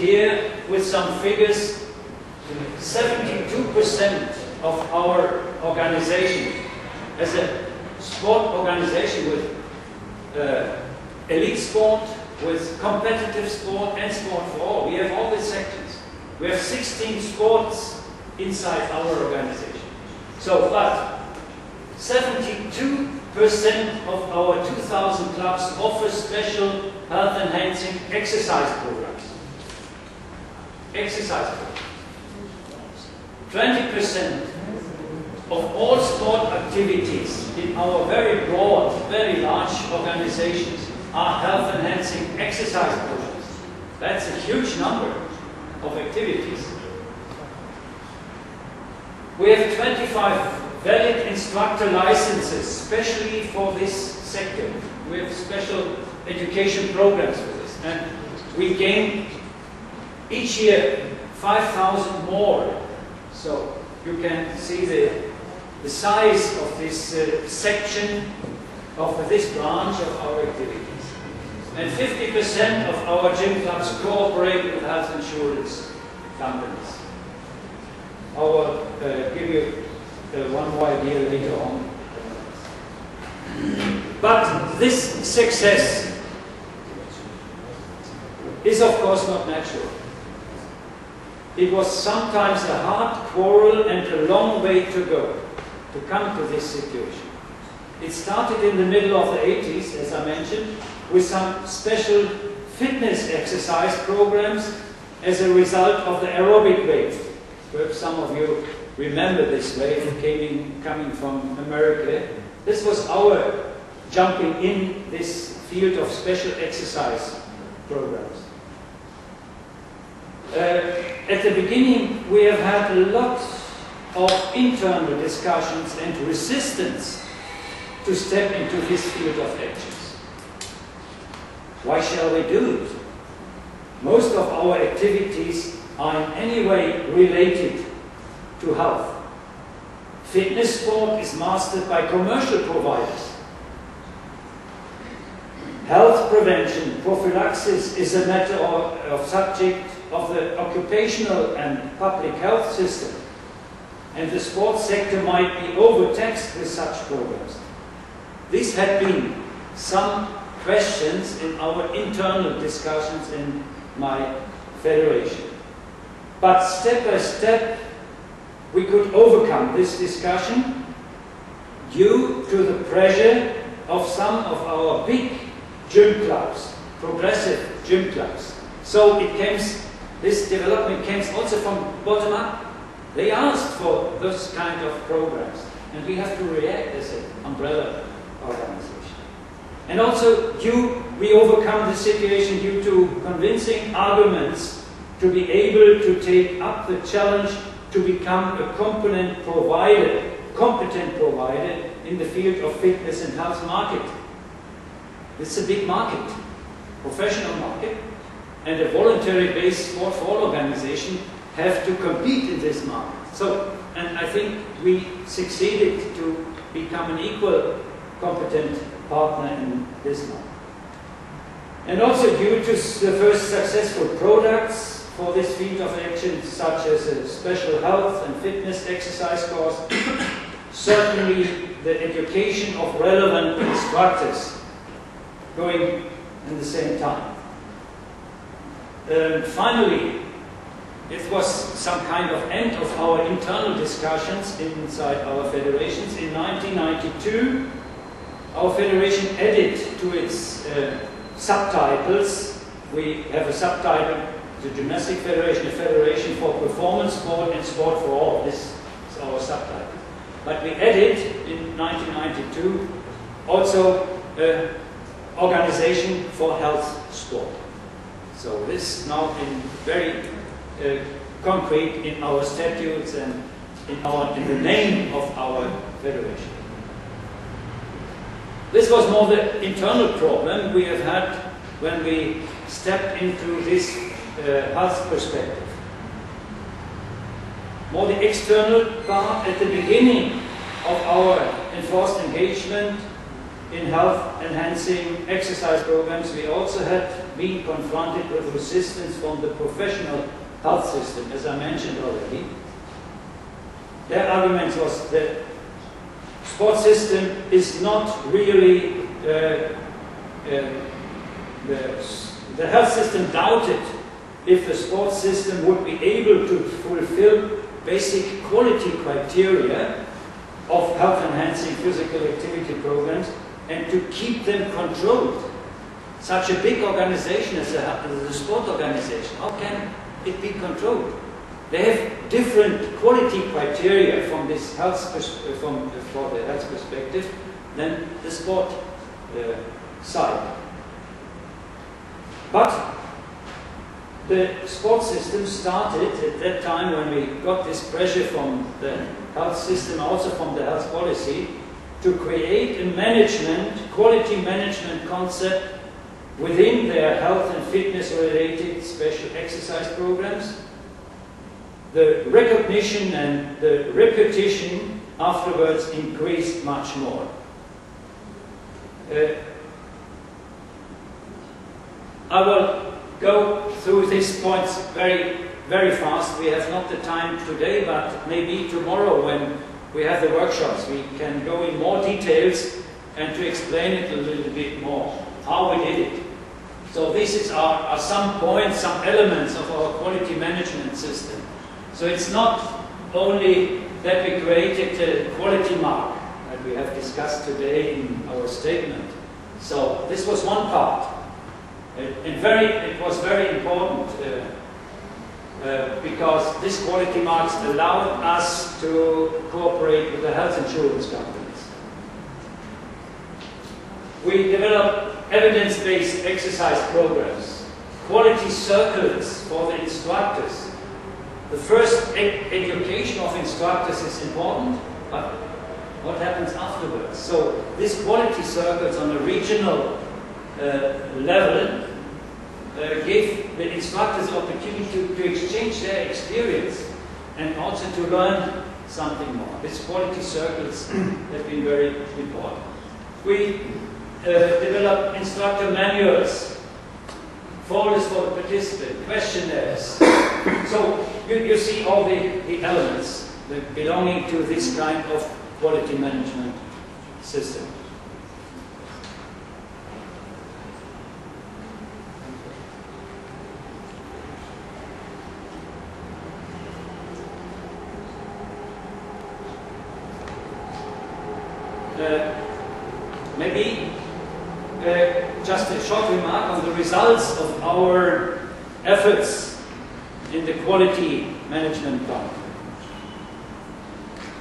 here with some figures. 72% of our organization, as a sport organization with elite sport, with competitive sport and sport for all. We have all these sections. We have 16 sports inside our organization. So, but 72% of our 2,000 clubs offer special health-enhancing exercise programs. Exercise programs. 20% of all sport activities in our very broad, very large organizations are health-enhancing exercise programs. That's a huge number of activities. We have 25 valid instructor licenses, especially for this sector. We have special education programs for this. And we gain each year 5,000 more. So you can see the size of this section of this branch of our activities. And 50% of our gym clubs cooperate with health insurance companies. I will give you one more idea later on. But this success is of course not natural. It was sometimes a hard quarrel and a long way to go to come to this situation. It started in the middle of the 80s, as I mentioned, with some special fitness exercise programs as a result of the aerobic wave. Perhaps some of you remember this wave coming from America. This was our jumping in this field of special exercise programs. At the beginning, we have had a lot of internal discussions and resistance to step into this field of actions. Why shall we do it? Most of our activities are in any way related to health. Fitness sport is mastered by commercial providers. Health prevention, prophylaxis is a matter of subject of the occupational and public health system, and the sports sector might be overtaxed with such programs. These had been some questions in our internal discussions in my federation. But step by step, we could overcome this discussion due to the pressure of some of our big gym clubs, progressive gym clubs. So this development came also from bottom up. They asked for those kind of programs, and we have to react as an umbrella organization. And also, we overcome the situation due to convincing arguments to be able to take up the challenge to become a competent provider in the field of fitness and health market. It's a big market, professional market, and a voluntary-based sport for all organization have to compete in this market. So, and I think we succeeded to become an equal competent partner in this market. And also due to the first successful products for this field of action, such as a special health and fitness exercise course, certainly the education of relevant instructors going in the same time. Finally, it was some kind of end of our internal discussions inside our federations. In 1992, our federation added to its subtitles, we have a subtitle, the Gymnastic Federation, a federation for performance sport and sport for all. This is our subtitle. But we added in 1992 also organization for health sport. So this now in very concrete in our statutes and in the name of our federation. This was more the internal problem we have had when we stepped into this health perspective. More the external part at the beginning of our enforced engagement in health enhancing exercise programs, we also had been confronted with resistance from the professional health system, as I mentioned already. Their argument was that sports system is not really, the health system doubted if the sports system would be able to fulfill basic quality criteria of health-enhancing physical activity programs and to keep them controlled. Such a big organization as a sport organization, how can it be controlled? They have different quality criteria from this health for the health perspective than the sport side. But the sport system started at that time when we got this pressure from the health system, also from the health policy, to create a quality management concept within their health and fitness related special exercise programs. The recognition and the repetition afterwards increased much more. I will go through these points very, very fast. We have not the time today, but maybe tomorrow when we have the workshops, we can go in more details and to explain it a little bit more, how we did it. So these are some points, some elements of our quality management system. So it's not only that we created a quality mark that we have discussed today in our statement. So this was one part. It was very important because these quality marks allowed us to cooperate with the health insurance companies. We developed evidence-based exercise programs, quality circles for the instructors. The first education of instructors is important, but what happens afterwards? So these quality circles on a regional level give the instructors the opportunity to exchange their experience and also to learn something more. These quality circles have been very important. We developed instructor manuals, folders for the participant, questionnaires. So you see all the elements belonging to this kind of quality management system. Maybe just a short remark on the results of our efforts in the quality management plan.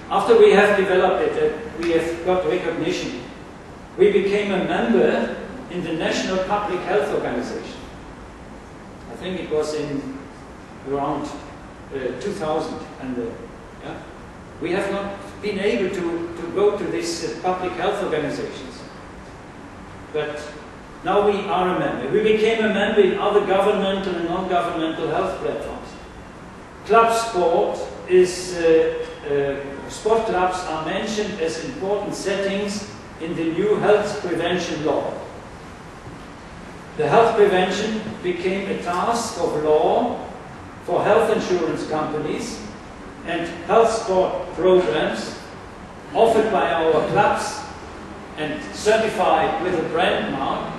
After we have developed it, we have got recognition. We became a member in the National Public Health Organization. I think it was in around 2000. Yeah? We have not been able to go to these public health organizations. But now we are a member. We became a member in other governmental and non-governmental health platforms. Club sport is, sport clubs are mentioned as important settings in the new health prevention law. The health prevention became a task of law for health insurance companies, and health sport programs offered by our clubs and certified with a brand mark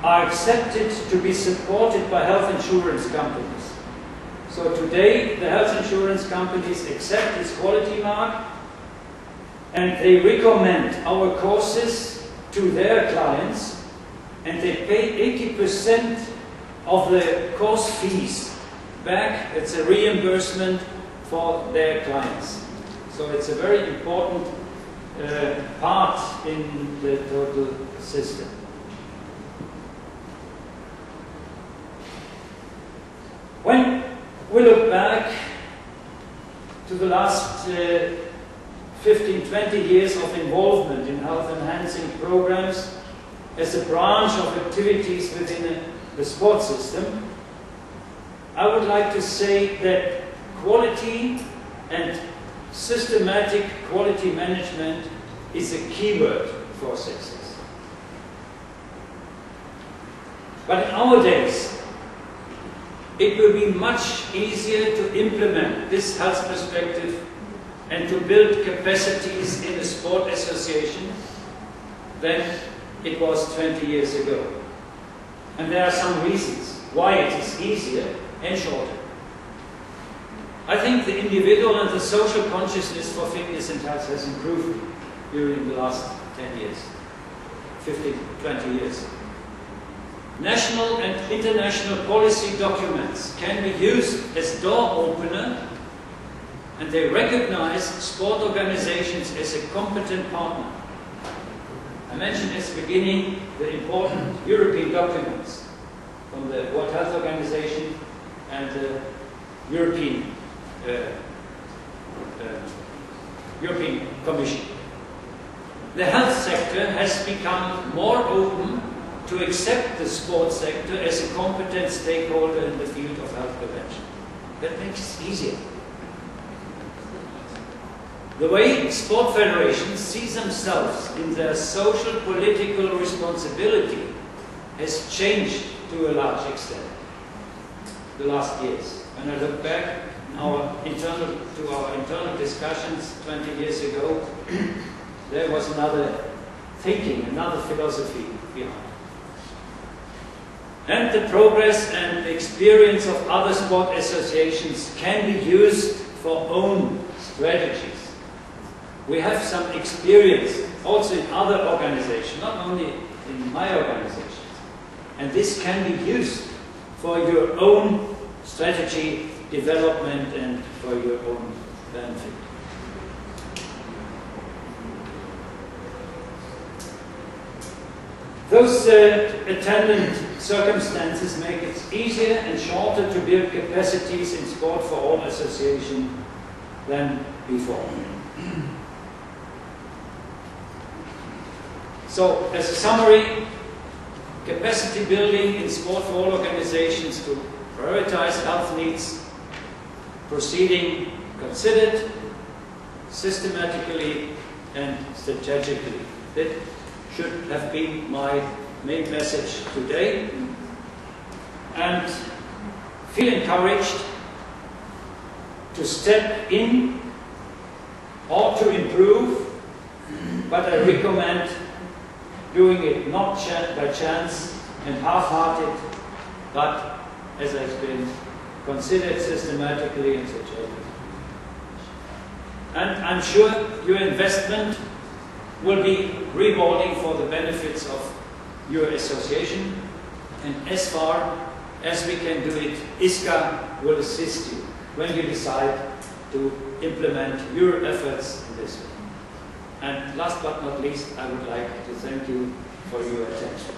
are accepted to be supported by health insurance companies. So today the health insurance companies accept this quality mark and they recommend our courses to their clients, and they pay 80% of the course fees back. It's a reimbursement for their clients. So it's a very important part in the total system. When we look back to the last 15-20 years of involvement in health-enhancing programs as a branch of activities within the sports system, I would like to say that quality and systematic quality management is a key word for success. But in our days, it will be much easier to implement this health perspective and to build capacities in a sport association than it was 20 years ago. And there are some reasons why it is easier and shorter. I think the individual and the social consciousness for fitness and health has improved during the last 10 years, 15, 20 years. National and international policy documents can be used as door opener, and they recognize sport organizations as a competent partner. I mentioned at the beginning the important European documents from the World Health Organization and the European Commission. The health sector has become more open to accept the sports sector as a competent stakeholder in the field of health prevention. That makes it easier. The way sport federations see themselves in their social political responsibility has changed to a large extent the last years. When I look back to our internal discussions 20 years ago, there was another thinking, another philosophy behind. And the progress and the experience of other sport associations can be used for own strategies. We have some experience also in other organizations, not only in my organizations. And this can be used for your own strategy development and for your own benefit. Those attendant circumstances make it easier and shorter to build capacities in sport for all associations than before. So, as a summary, capacity building in sport for all organizations to prioritize health needs, proceeding considered, systematically and strategically. That should have been my main message today. And feel encouraged to step in or to improve, but I recommend doing it not by chance and half-hearted, but, as I explained, considered systematically and strategically. And I'm sure your investment will be rewarding for the benefits of your association, and as far as we can do it, ISCA will assist you when you decide to implement your efforts in this way. And last but not least, I would like to thank you for your attention.